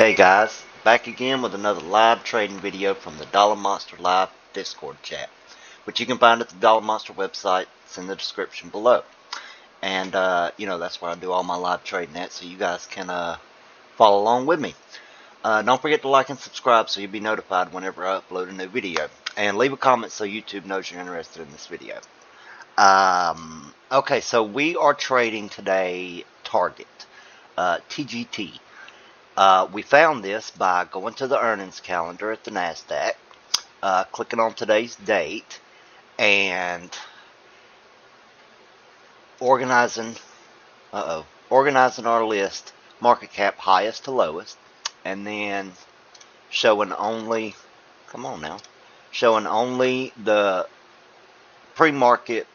Hey guys, back again with another live trading video from the Dollar Monster Live Discord chat, which you can find at the Dollar Monster website. It's in the description below. And, that's where I do all my live trading at, so you guys can follow along with me. Don't forget to like and subscribe so you'll be notified whenever I upload a new video. And leave a comment so YouTube knows you're interested in this video. Okay, so we are trading today Target, TGT. We found this by going to the earnings calendar at the NASDAQ, clicking on today's date, and organizing our list, market cap highest to lowest, and then showing only the pre-market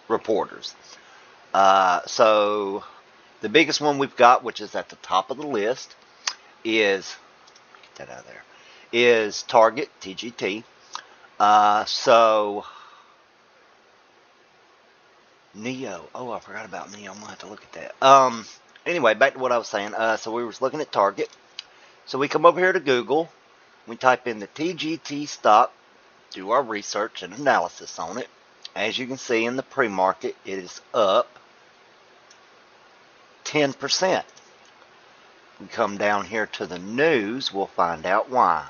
reporters. So the biggest one we've got, which is at the top of the list, is Target, TGT. So NEO. Oh, I forgot about NEO. I'm gonna have to look at that. Anyway, back to what I was saying. So we were looking at Target. So we come over here to Google. We type in the TGT stock, do our research and analysis on it. As you can see in the pre-market, it is up 10%. We come down here to the news, we'll find out why.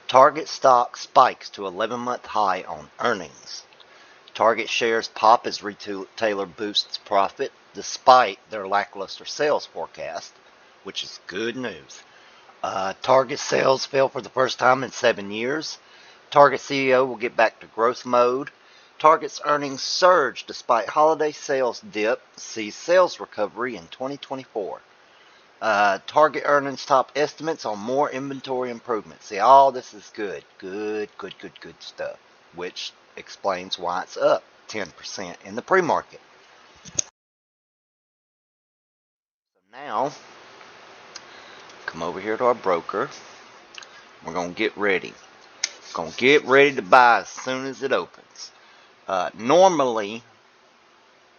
Target stock spikes to 11-month high on earnings. Target shares pop as retailer boosts profit despite their lackluster sales forecast, which is good news. Target sales fell for the first time in 7 years. Target CEO will get back to growth mode. Target's earnings surge despite holiday sales dip, sees sales recovery in 2024. Target earnings top estimates on more inventory improvements. See, all this is good stuff, which explains why it's up 10% in the pre-market. So now, come over here to our broker. We're going to get ready. Going to get ready to buy as soon as it opens. Normally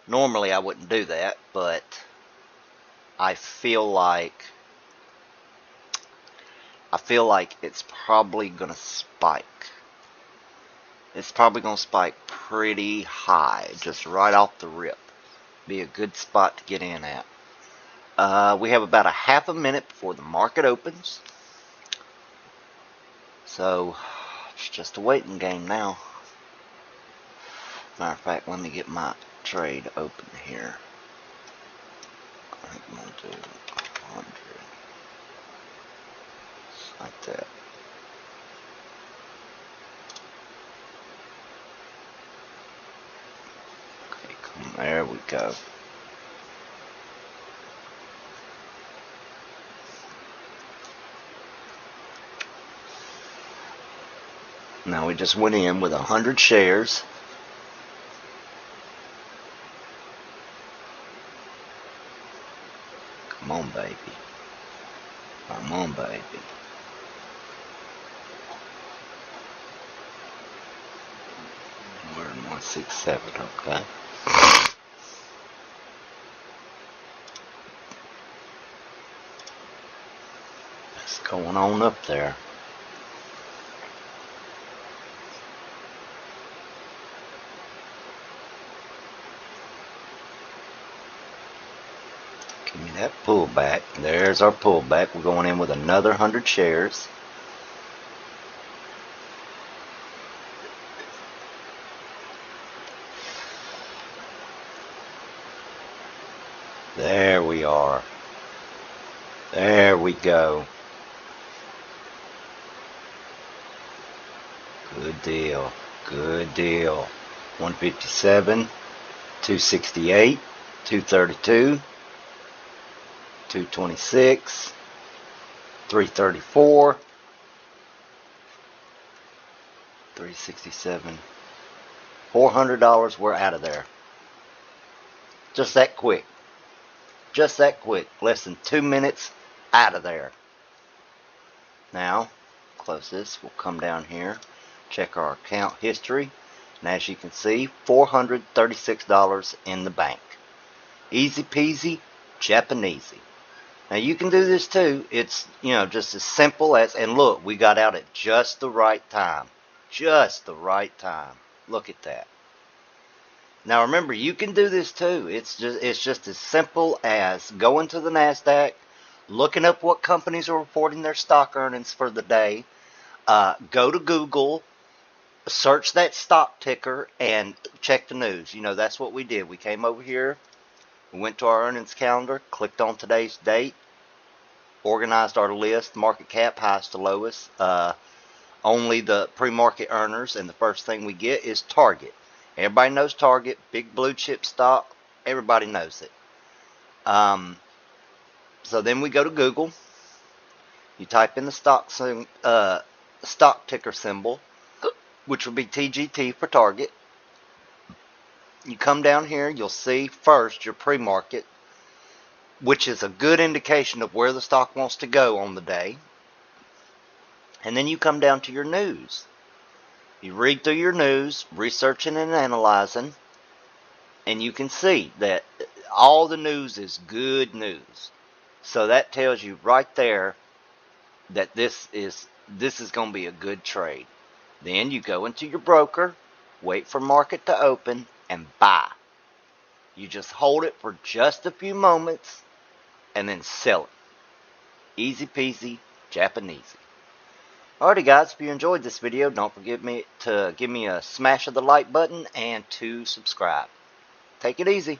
I wouldn't do that, but I feel like it's probably going to spike. It's probably going to spike pretty high, just right off the rip. Be a good spot to get in at. We have about a half a minute before the market opens. So, it's just a waiting game now. Matter of fact, let me get my trade open here. I think I'm going to do 100. Just like that. Okay, there we go. Now we just went in with 100 shares. Come on, baby. Come on, baby. We're in 167, okay. It's going on up there. Give me that pullback. There's our pullback. We're going in with another 100 shares. There we are. There we go. Good deal. Good deal. 157, 268, 232. 226, 334, 367, $400. We're out of there. Just that quick. Just that quick. Less than 2 minutes out of there. Now, close this. We'll come down here, check our account history, and as you can see, $436 in the bank. Easy peasy, Japanesey. Now you can do this too. It's, just as simple as, and look, we got out at just the right time. Just the right time. Look at that. Now remember, you can do this too. It's just as simple as going to the NASDAQ, looking up what companies are reporting their stock earnings for the day. Go to Google, search that stock ticker, and check the news. That's what we did. We came over here, we went to our earnings calendar, clicked on today's date, organized our list, market cap, highest to lowest, only the pre-market earners, and the first thing we get is Target. Everybody knows Target, big blue chip stock. Everybody knows it. So then we go to Google. You type in the stock ticker symbol, which would be TGT for Target. You come down here, you'll see first your pre-market, which is a good indication of where the stock wants to go on the day. And then you come down to your news. You read through your news, researching and analyzing, and you can see that all the news is good news. So that tells you right there that this is going to be a good trade. Then you go into your broker, wait for market to open, and buy. You just hold it for just a few moments and then sell it. Easy peasy, Japanesey. Alrighty guys, if you enjoyed this video, don't forget to give me a smash of the like button and to subscribe. Take it easy.